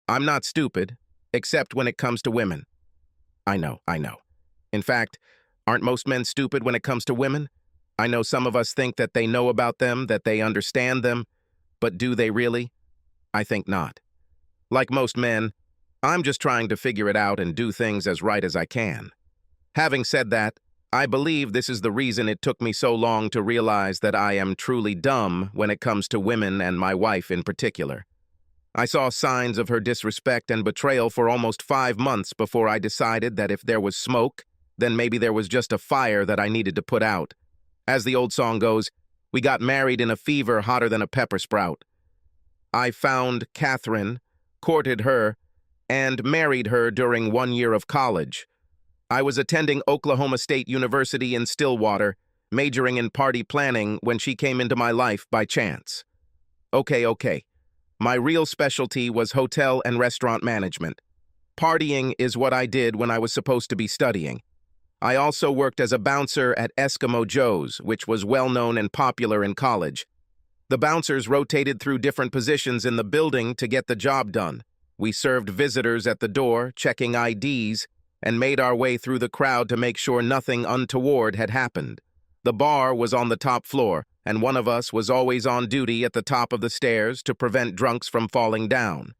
I'm not stupid, except when it comes to women. I know. In fact, aren't most men stupid when it comes to women? I know some of us think that they know about them, that they understand them, but do they really? I think not. Like most men, I'm just trying to figure it out and do things as right as I can. Having said that, I believe this is the reason it took me so long to realize that I am truly dumb when it comes to women and my wife in particular. I saw signs of her disrespect and betrayal for almost 5 months before I decided that if there was smoke, then maybe there was just a fire that I needed to put out. As the old song goes, we got married in a fever hotter than a pepper sprout. I found Catherine, courted her, and married her during 1 year of college. I was attending Oklahoma State University in Stillwater, majoring in party planning when she came into my life by chance. Okay. My real specialty was hotel and restaurant management. Partying is what I did when I was supposed to be studying. I also worked as a bouncer at Eskimo Joe's, which was well-known and popular in college. The bouncers rotated through different positions in the building to get the job done. We served visitors at the door, checking IDs, and made our way through the crowd to make sure nothing untoward had happened. The bar was on the top floor, and one of us was always on duty at the top of the stairs to prevent drunks from falling down.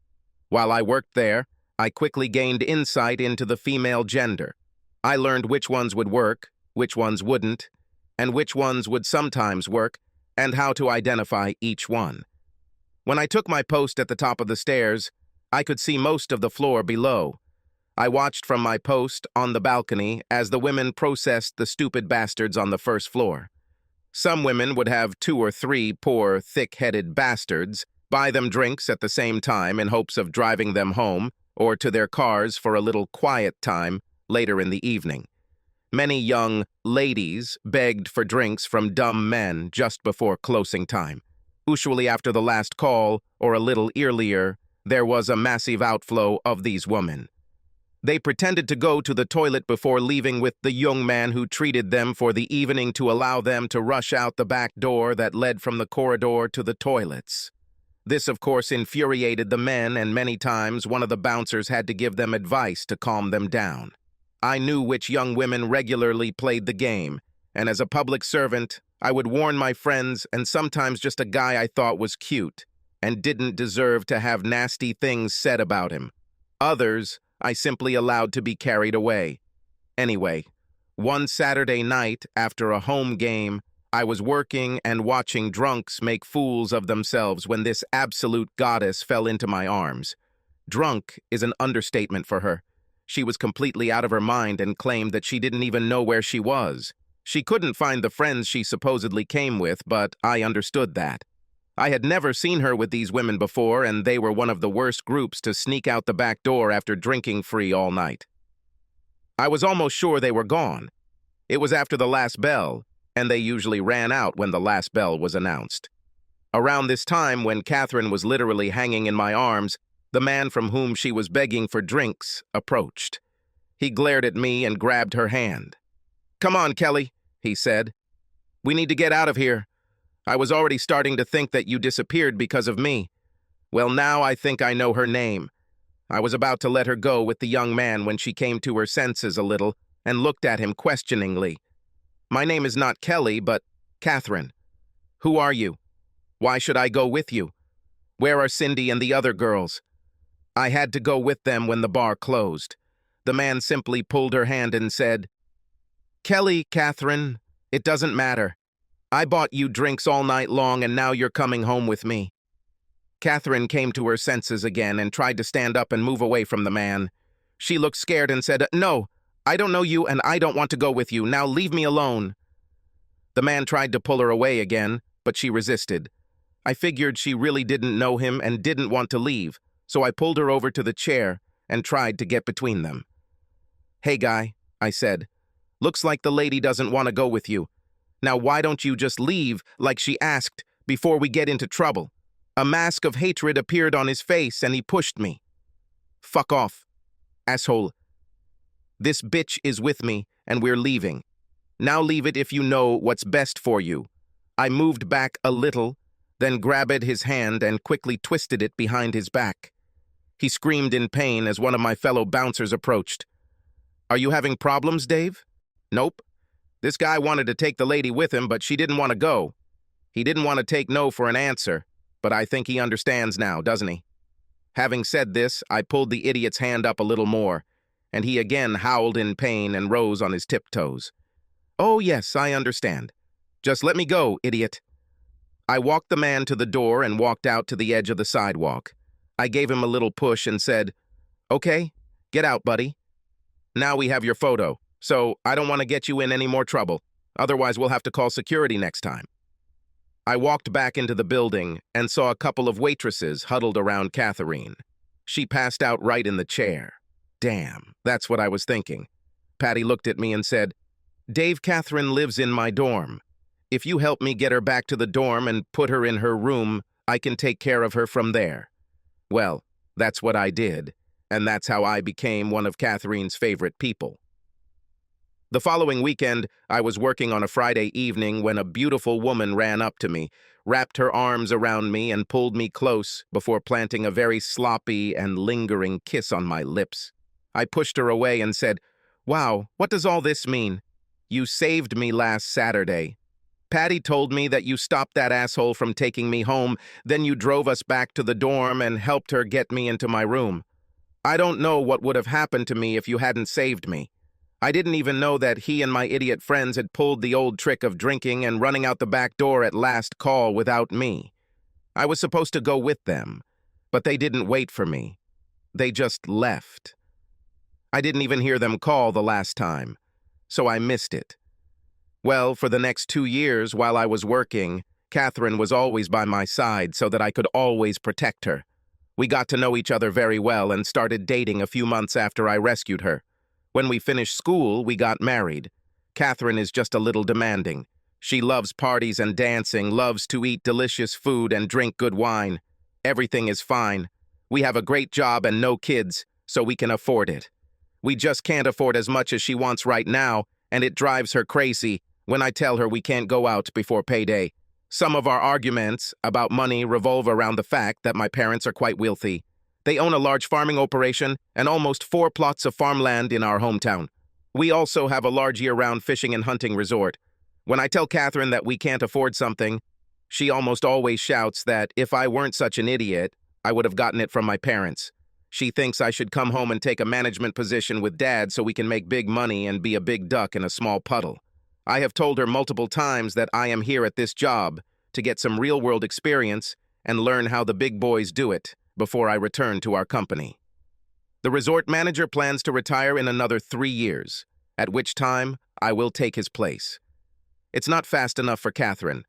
While I worked there, I quickly gained insight into the female gender. I learned which ones would work, which ones wouldn't, and which ones would sometimes work, and how to identify each one. When I took my post at the top of the stairs, I could see most of the floor below. I watched from my post on the balcony as the women processed the stupid bastards on the first floor. Some women would have 2 or 3 poor, thick-headed bastards, buy them drinks at the same time in hopes of driving them home or to their cars for a little quiet time later in the evening. Many young ladies begged for drinks from dumb men just before closing time. Usually after the last call, or a little earlier, there was a massive outflow of these women. They pretended to go to the toilet before leaving with the young man who treated them for the evening to allow them to rush out the back door that led from the corridor to the toilets. This, of course, infuriated the men, and many times one of the bouncers had to give them advice to calm them down. I knew which young women regularly played the game, and as a public servant, I would warn my friends and sometimes just a guy I thought was cute and didn't deserve to have nasty things said about him. Others, I simply allowed to be carried away. Anyway, one Saturday night after a home game, I was working and watching drunks make fools of themselves when this absolute goddess fell into my arms. Drunk is an understatement for her. She was completely out of her mind and claimed that she didn't even know where she was. She couldn't find the friends she supposedly came with, but I understood that. I had never seen her with these women before, and they were one of the worst groups to sneak out the back door after drinking free all night. I was almost sure they were gone. It was after the last bell, and they usually ran out when the last bell was announced. Around this time, when Catherine was literally hanging in my arms, the man from whom she was begging for drinks approached. He glared at me and grabbed her hand. "Come on, Kelly," he said. "We need to get out of here. I was already starting to think that you disappeared because of me. Well, now I think I know her name." I was about to let her go with the young man when she came to her senses a little and looked at him questioningly. "My name is not Kelly, but Catherine. Who are you? Why should I go with you? Where are Cindy and the other girls?" I had to go with them when the bar closed. The man simply pulled her hand and said, "Kelly, Catherine, it doesn't matter. I bought you drinks all night long and now you're coming home with me." Catherine came to her senses again and tried to stand up and move away from the man. She looked scared and said, "No, I don't know you and I don't want to go with you. Now leave me alone." The man tried to pull her away again, but she resisted. I figured she really didn't know him and didn't want to leave, so I pulled her over to the chair and tried to get between them. "Hey, guy," I said, "looks like the lady doesn't want to go with you. Now why don't you just leave like she asked before we get into trouble?" A mask of hatred appeared on his face and he pushed me. "Fuck off, asshole. This bitch is with me and we're leaving. Now leave it if you know what's best for you." I moved back a little, then grabbed his hand and quickly twisted it behind his back. He screamed in pain as one of my fellow bouncers approached. "Are you having problems, Dave?" "Nope. This guy wanted to take the lady with him, but she didn't want to go. He didn't want to take no for an answer, but I think he understands now, doesn't he?" Having said this, I pulled the idiot's hand up a little more, and he again howled in pain and rose on his tiptoes. "Oh, yes, I understand. Just let me go, idiot." I walked the man to the door and walked out to the edge of the sidewalk. I gave him a little push and said, "Okay, get out, buddy. Now we have your photo, so I don't want to get you in any more trouble. Otherwise, we'll have to call security next time." I walked back into the building and saw a couple of waitresses huddled around Catherine. She passed out right in the chair. Damn, that's what I was thinking. Patty looked at me and said, "Dave, Catherine lives in my dorm. If you help me get her back to the dorm and put her in her room, I can take care of her from there." Well, that's what I did, and that's how I became one of Catherine's favorite people. The following weekend, I was working on a Friday evening when a beautiful woman ran up to me, wrapped her arms around me, and pulled me close before planting a very sloppy and lingering kiss on my lips. I pushed her away and said, "Wow, what does all this mean? You saved me last Saturday. Patty told me that you stopped that asshole from taking me home, then you drove us back to the dorm and helped her get me into my room. I don't know what would have happened to me if you hadn't saved me. I didn't even know that he and my idiot friends had pulled the old trick of drinking and running out the back door at last call without me. I was supposed to go with them, but they didn't wait for me. They just left. I didn't even hear them call the last time, so I missed it. Well, for the next 2 years while I was working, Catherine was always by my side so that I could always protect her. We got to know each other very well and started dating a few months after I rescued her. When we finished school, we got married. Catherine is just a little demanding. She loves parties and dancing, loves to eat delicious food and drink good wine. Everything is fine. We have a great job and no kids, so we can afford it. We just can't afford as much as she wants right now, and it drives her crazy when I tell her we can't go out before payday. Some of our arguments about money revolve around the fact that my parents are quite wealthy. They own a large farming operation and almost 4 plots of farmland in our hometown. We also have a large year-round fishing and hunting resort. When I tell Catherine that we can't afford something, she almost always shouts that if I weren't such an idiot, I would have gotten it from my parents. She thinks I should come home and take a management position with Dad so we can make big money and be a big duck in a small puddle. I have told her multiple times that I am here at this job to get some real-world experience and learn how the big boys do it before I return to our company. The resort manager plans to retire in another 3 years, at which time I will take his place. It's not fast enough for Catherine.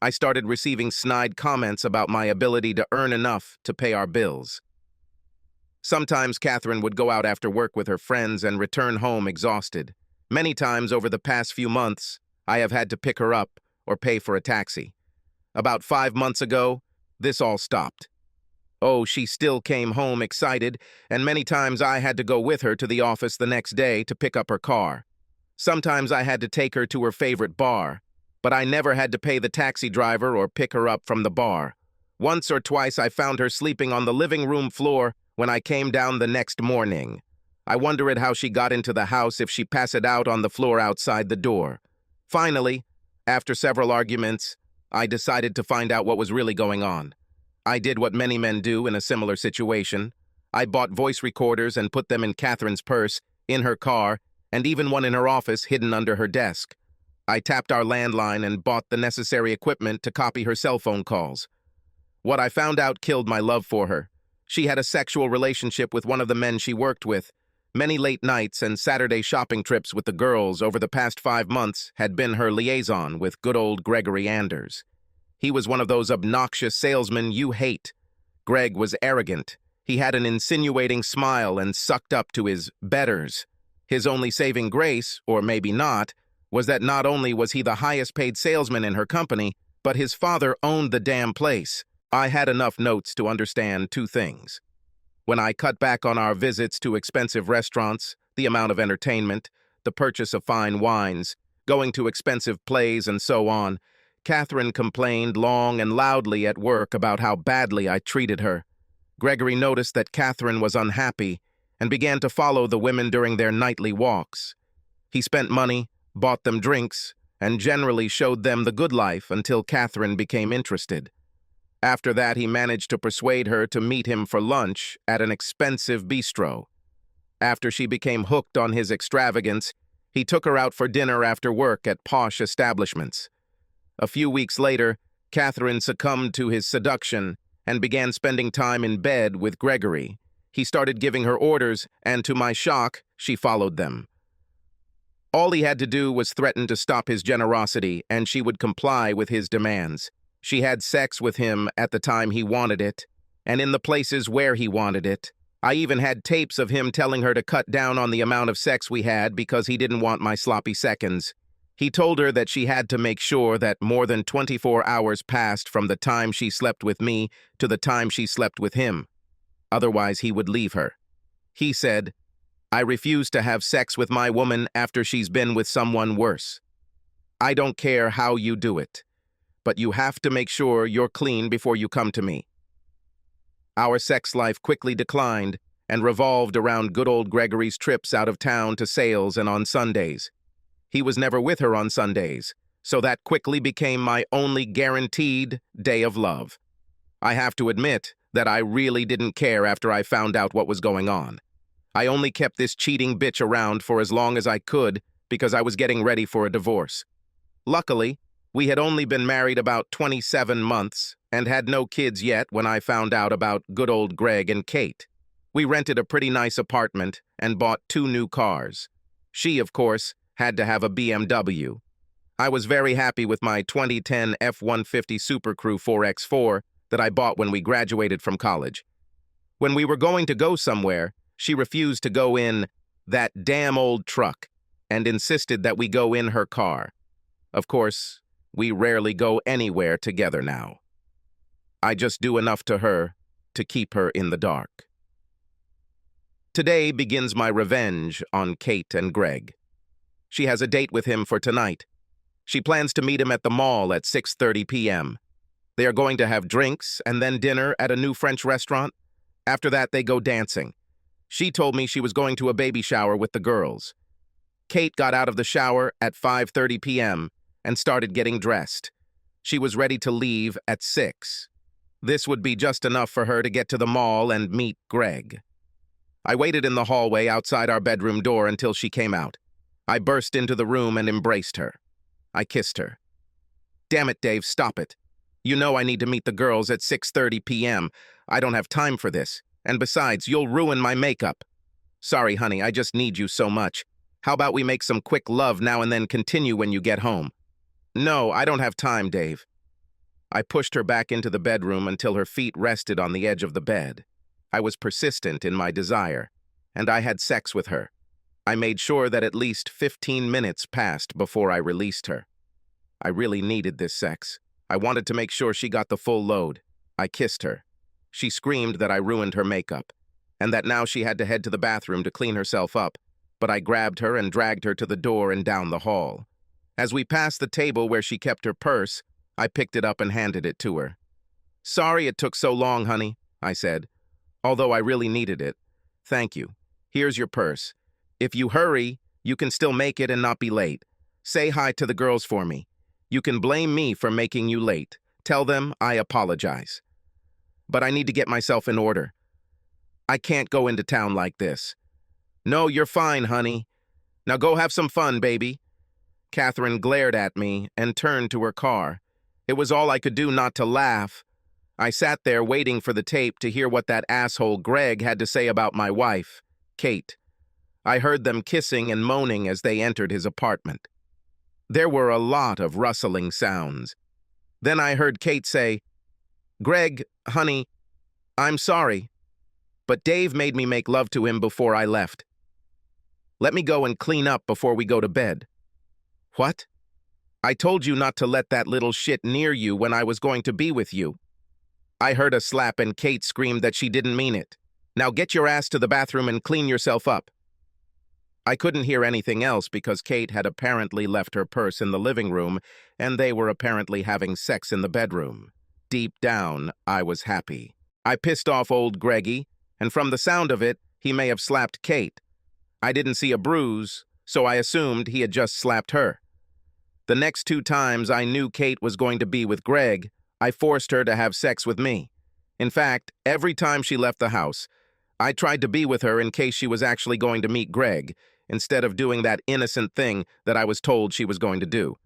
I started receiving snide comments about my ability to earn enough to pay our bills. Sometimes Catherine would go out after work with her friends and return home exhausted. Many times over the past few months, I have had to pick her up or pay for a taxi. About 5 months ago, this all stopped. Oh, she still came home excited, and many times I had to go with her to the office the next day to pick up her car. Sometimes I had to take her to her favorite bar, but I never had to pay the taxi driver or pick her up from the bar. Once or twice I found her sleeping on the living room floor when I came down the next morning. I wondered how she got into the house if she passed out on the floor outside the door. Finally, after several arguments, I decided to find out what was really going on. I did what many men do in a similar situation. I bought voice recorders and put them in Catherine's purse, in her car, and even one in her office hidden under her desk. I tapped our landline and bought the necessary equipment to copy her cell phone calls. What I found out killed my love for her. She had a sexual relationship with one of the men she worked with. Many late nights and Saturday shopping trips with the girls over the past 5 months had been her liaison with good old Gregory Anders. He was one of those obnoxious salesmen you hate. Greg was arrogant. He had an insinuating smile and sucked up to his betters. His only saving grace, or maybe not, was that not only was he the highest paid salesman in her company, but his father owned the damn place. I had enough notes to understand 2 things. When I cut back on our visits to expensive restaurants, the amount of entertainment, the purchase of fine wines, going to expensive plays, and so on, Catherine complained long and loudly at work about how badly I treated her. Gregory noticed that Catherine was unhappy and began to follow the women during their nightly walks. He spent money, bought them drinks, and generally showed them the good life until Catherine became interested. After that, he managed to persuade her to meet him for lunch at an expensive bistro. After she became hooked on his extravagance, he took her out for dinner after work at posh establishments. A few weeks later, Catherine succumbed to his seduction and began spending time in bed with Gregory. He started giving her orders, and to my shock, she followed them. All he had to do was threaten to stop his generosity, and she would comply with his demands. She had sex with him at the time he wanted it, and in the places where he wanted it. I even had tapes of him telling her to cut down on the amount of sex we had because he didn't want my sloppy seconds. He told her that she had to make sure that more than 24 hours passed from the time she slept with me to the time she slept with him. Otherwise, he would leave her. He said, "I refuse to have sex with my woman after she's been with someone worse. I don't care how you do it, but you have to make sure you're clean before you come to me." Our sex life quickly declined and revolved around good old Gregory's trips out of town to sales and on Sundays. He was never with her on Sundays, so that quickly became my only guaranteed day of love. I have to admit that I really didn't care after I found out what was going on. I only kept this cheating bitch around for as long as I could because I was getting ready for a divorce. Luckily, we had only been married about 27 months and had no kids yet when I found out about good old Greg and Kate. We rented a pretty nice apartment and bought 2 new cars. She, of course, had to have a BMW. I was very happy with my 2010 F-150 Super Crew 4X4 that I bought when we graduated from college. When we were going to go somewhere, she refused to go in that damn old truck and insisted that we go in her car. Of course, we rarely go anywhere together now. I just do enough to her to keep her in the dark. Today begins my revenge on Kate and Greg. She has a date with him for tonight. She plans to meet him at the mall at 6:30 p.m. They are going to have drinks and then dinner at a new French restaurant. After that, they go dancing. She told me she was going to a baby shower with the girls. Kate got out of the shower at 5:30 p.m. and started getting dressed. She was ready to leave at 6. This would be just enough for her to get to the mall and meet Greg. I waited in the hallway outside our bedroom door until she came out. I burst into the room and embraced her. I kissed her. "Damn it, Dave, stop it. You know I need to meet the girls at 6:30 p.m. I don't have time for this. And besides, you'll ruin my makeup." "Sorry, honey, I just need you so much. How about we make some quick love now and then continue when you get home?" "No, I don't have time, Dave." I pushed her back into the bedroom until her feet rested on the edge of the bed. I was persistent in my desire, and I had sex with her. I made sure that at least 15 minutes passed before I released her. I really needed this sex. I wanted to make sure she got the full load. I kissed her. She screamed that I ruined her makeup, and that now she had to head to the bathroom to clean herself up, but I grabbed her and dragged her to the door and down the hall. As we passed the table where she kept her purse, I picked it up and handed it to her. "Sorry it took so long, honey," I said, "although I really needed it. Thank you. Here's your purse. If you hurry, you can still make it and not be late. Say hi to the girls for me. You can blame me for making you late. Tell them I apologize. But I need to get myself in order. I can't go into town like this." "No, you're fine, honey. Now go have some fun, baby." Catherine glared at me and turned to her car. It was all I could do not to laugh. I sat there waiting for the tape to hear what that asshole Greg had to say about my wife, Kate. I heard them kissing and moaning as they entered his apartment. There were a lot of rustling sounds. Then I heard Kate say, "Greg, honey, I'm sorry, but Dave made me make love to him before I left. Let me go and clean up before we go to bed." "What?" "I told you not to let that little shit near you when I was going to be with you." I heard a slap and Kate screamed that she didn't mean it. "Now get your ass to the bathroom and clean yourself up." I couldn't hear anything else because Kate had apparently left her purse in the living room and they were apparently having sex in the bedroom. Deep down, I was happy. I pissed off old Greggy, and from the sound of it, he may have slapped Kate. I didn't see a bruise, so I assumed he had just slapped her. The next 2 times I knew Kate was going to be with Greg, I forced her to have sex with me. In fact, every time she left the house, I tried to be with her in case she was actually going to meet Greg, instead of doing that innocent thing that I was told she was going to do.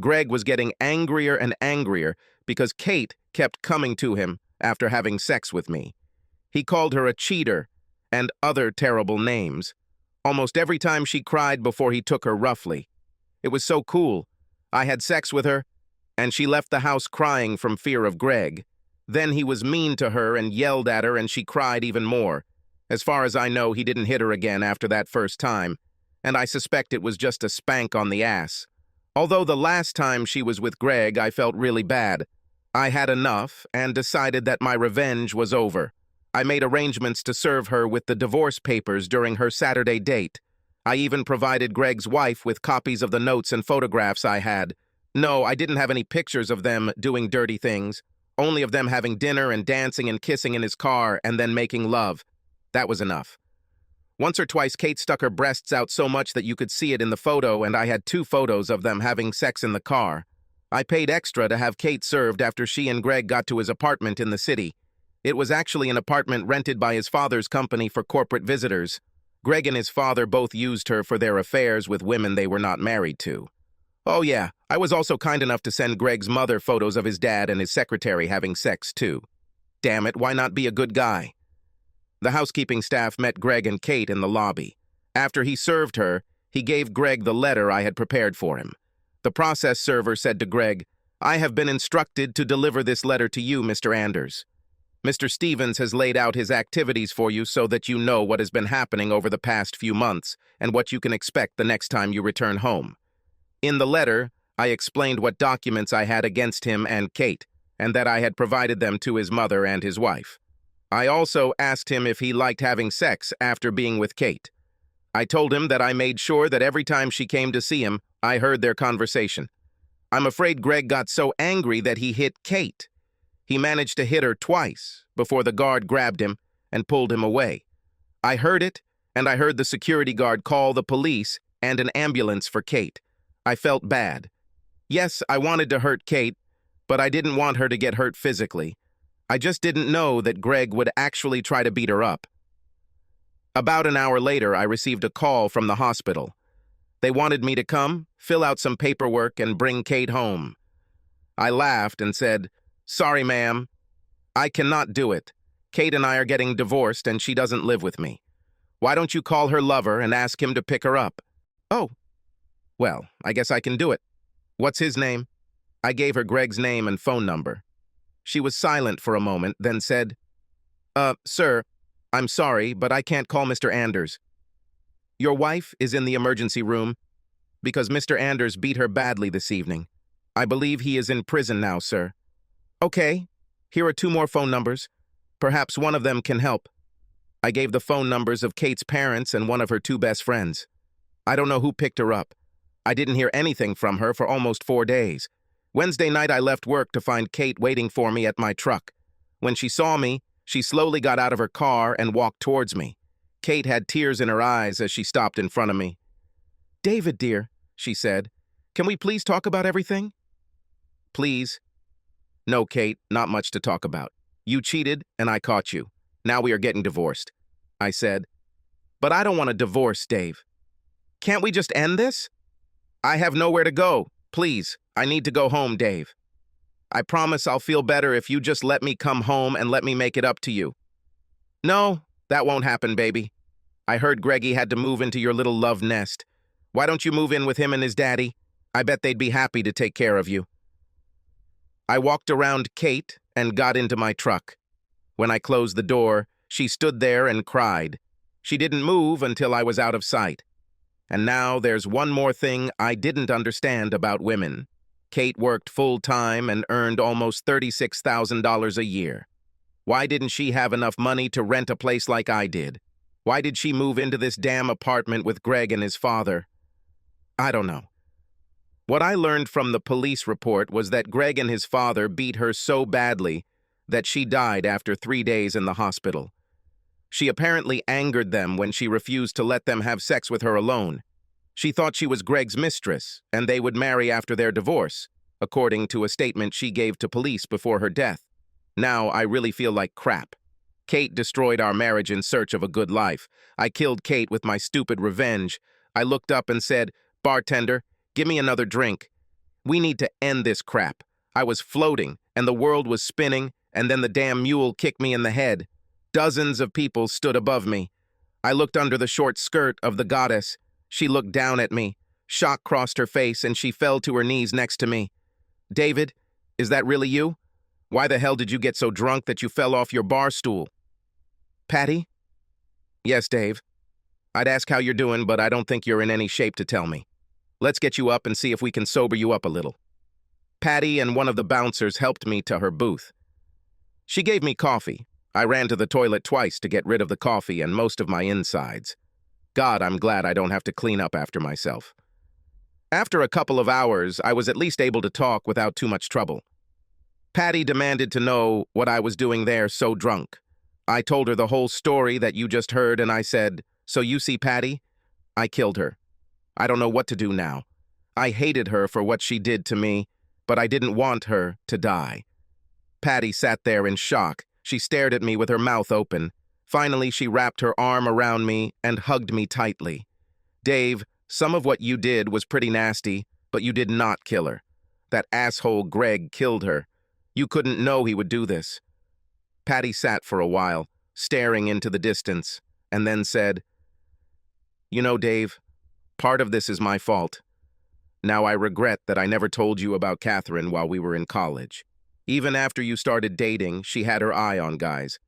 Greg was getting angrier and angrier because Kate kept coming to him after having sex with me. He called her a cheater and other terrible names, almost every time she cried before he took her roughly. It was so cool. I had sex with her, and she left the house crying from fear of Greg. Then he was mean to her and yelled at her, and she cried even more. As far as I know, he didn't hit her again after that first time, and I suspect it was just a spank on the ass. Although the last time she was with Greg, I felt really bad. I had enough and decided that my revenge was over. I made arrangements to serve her with the divorce papers during her Saturday date. I even provided Greg's wife with copies of the notes and photographs I had. No, I didn't have any pictures of them doing dirty things, only of them having dinner and dancing and kissing in his car and then making love. That was enough. Once or twice, Kate stuck her breasts out so much that you could see it in the photo, and I had 2 photos of them having sex in the car. I paid extra to have Kate served after she and Greg got to his apartment in the city. It was actually an apartment rented by his father's company for corporate visitors. Greg and his father both used her for their affairs with women they were not married to. Oh yeah, I was also kind enough to send Greg's mother photos of his dad and his secretary having sex too. Damn it, why not be a good guy? The housekeeping staff met Greg and Kate in the lobby. After he served her, he gave Greg the letter I had prepared for him. The process server said to Greg, "I have been instructed to deliver this letter to you, Mr. Anders. Mr. Stevens has laid out his activities for you so that you know what has been happening over the past few months and what you can expect the next time you return home." In the letter, I explained what documents I had against him and Kate, and that I had provided them to his mother and his wife. I also asked him if he liked having sex after being with Kate. I told him that I made sure that every time she came to see him, I heard their conversation. I'm afraid Greg got so angry that he hit Kate. He managed to hit her twice before the guard grabbed him and pulled him away. I heard it, and I heard the security guard call the police and an ambulance for Kate. I felt bad. Yes, I wanted to hurt Kate, but I didn't want her to get hurt physically. I just didn't know that Greg would actually try to beat her up. About an hour later, I received a call from the hospital. They wanted me to come, fill out some paperwork, and bring Kate home. I laughed and said, "Sorry, ma'am. I cannot do it. Kate and I are getting divorced and she doesn't live with me. Why don't you call her lover and ask him to pick her up?" "Oh, well, I guess I can do it. What's his name?" I gave her Greg's name and phone number. She was silent for a moment, then said, Sir, I'm sorry, but I can't call Mr. Anders. Your wife is in the emergency room because Mr. Anders beat her badly this evening. I believe he is in prison now, sir." "Okay, here are 2 more phone numbers. Perhaps one of them can help." I gave the phone numbers of Kate's parents and one of her 2 best friends. I don't know who picked her up. I didn't hear anything from her for almost 4 days. Wednesday night, I left work to find Kate waiting for me at my truck. When she saw me, she slowly got out of her car and walked towards me. Kate had tears in her eyes as she stopped in front of me. "David, dear," she said, "can we please talk about everything?" "Please?" "No, Kate, not much to talk about. You cheated, and I caught you. Now we are getting divorced," I said. "But I don't want a divorce, Dave. Can't we just end this?" "I have nowhere to go. Please, I need to go home, Dave. I promise I'll feel better if you just let me come home and let me make it up to you." "No, that won't happen, baby. I heard Greggy had to move into your little love nest. Why don't you move in with him and his daddy? I bet they'd be happy to take care of you." I walked around Kate and got into my truck. When I closed the door, she stood there and cried. She didn't move until I was out of sight. And now there's one more thing I didn't understand about women. Kate worked full-time and earned almost $36,000 a year. Why didn't she have enough money to rent a place like I did? Why did she move into this damn apartment with Greg and his father? I don't know. What I learned from the police report was that Greg and his father beat her so badly that she died after 3 days in the hospital. She apparently angered them when she refused to let them have sex with her alone. She thought she was Greg's mistress, and they would marry after their divorce, according to a statement she gave to police before her death. Now I really feel like crap. Kate destroyed our marriage in search of a good life. I killed Kate with my stupid revenge. I looked up and said, "Bartender, give me another drink. We need to end this crap." I was floating, and the world was spinning, and then the damn mule kicked me in the head. Dozens of people stood above me. I looked under the short skirt of the goddess. She looked down at me. Shock crossed her face, and she fell to her knees next to me. "David, is that really you? Why the hell did you get so drunk that you fell off your bar stool?" "Patty?" "Yes, Dave. I'd ask how you're doing, but I don't think you're in any shape to tell me. Let's get you up and see if we can sober you up a little." Patty and one of the bouncers helped me to her booth. She gave me coffee. I ran to the toilet twice to get rid of the coffee and most of my insides. God, I'm glad I don't have to clean up after myself. After a couple of hours, I was at least able to talk without too much trouble. Patty demanded to know what I was doing there so drunk. I told her the whole story that you just heard, and I said, "So you see, Patty, I killed her. I don't know what to do now. I hated her for what she did to me, but I didn't want her to die." Patty sat there in shock. She stared at me with her mouth open. Finally, she wrapped her arm around me and hugged me tightly. "Dave, some of what you did was pretty nasty, but you did not kill her. That asshole Greg killed her. You couldn't know he would do this." Patty sat for a while, staring into the distance, and then said, "You know, Dave, part of this is my fault. Now I regret that I never told you about Catherine while we were in college. Even after you started dating, she had her eye on guys.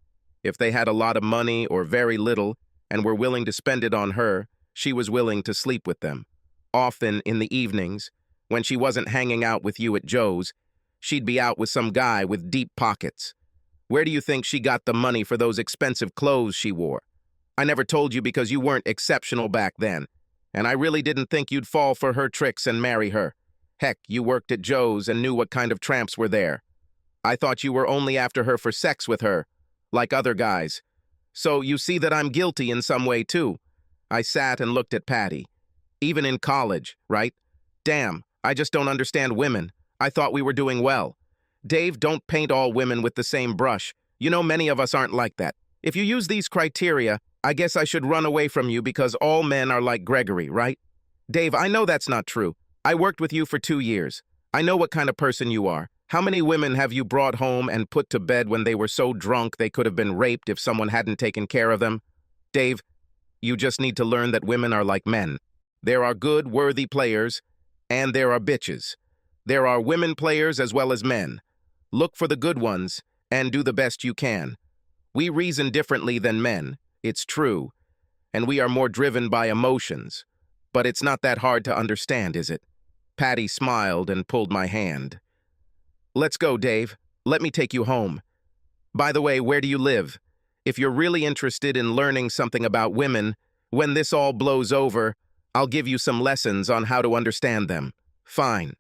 If they had a lot of money or very little and were willing to spend it on her, she was willing to sleep with them. Often in the evenings, when she wasn't hanging out with you at Joe's, she'd be out with some guy with deep pockets. Where do you think she got the money for those expensive clothes she wore? I never told you because you weren't exceptional back then, and I really didn't think you'd fall for her tricks and marry her. Heck, you worked at Joe's and knew what kind of tramps were there. I thought you were only after her for sex with her, like other guys. So you see that I'm guilty in some way too." I sat and looked at Patty. "Even in college, right? Damn, I just don't understand women. I thought we were doing well. Dave, don't paint all women with the same brush. You know many of us aren't like that. If you use these criteria, I guess I should run away from you because all men are like Gregory, right? Dave, I know that's not true. I worked with you for 2 years. I know what kind of person you are. How many women have you brought home and put to bed when they were so drunk they could have been raped if someone hadn't taken care of them? Dave, you just need to learn that women are like men. There are good, worthy players, and there are bitches. There are women players as well as men. Look for the good ones and do the best you can. We reason differently than men, it's true, and we are more driven by emotions. But it's not that hard to understand, is it?" Patty smiled and pulled my hand. "Let's go, Dave. Let me take you home. By the way, where do you live? If you're really interested in learning something about women, when this all blows over, I'll give you some lessons on how to understand them." "Fine.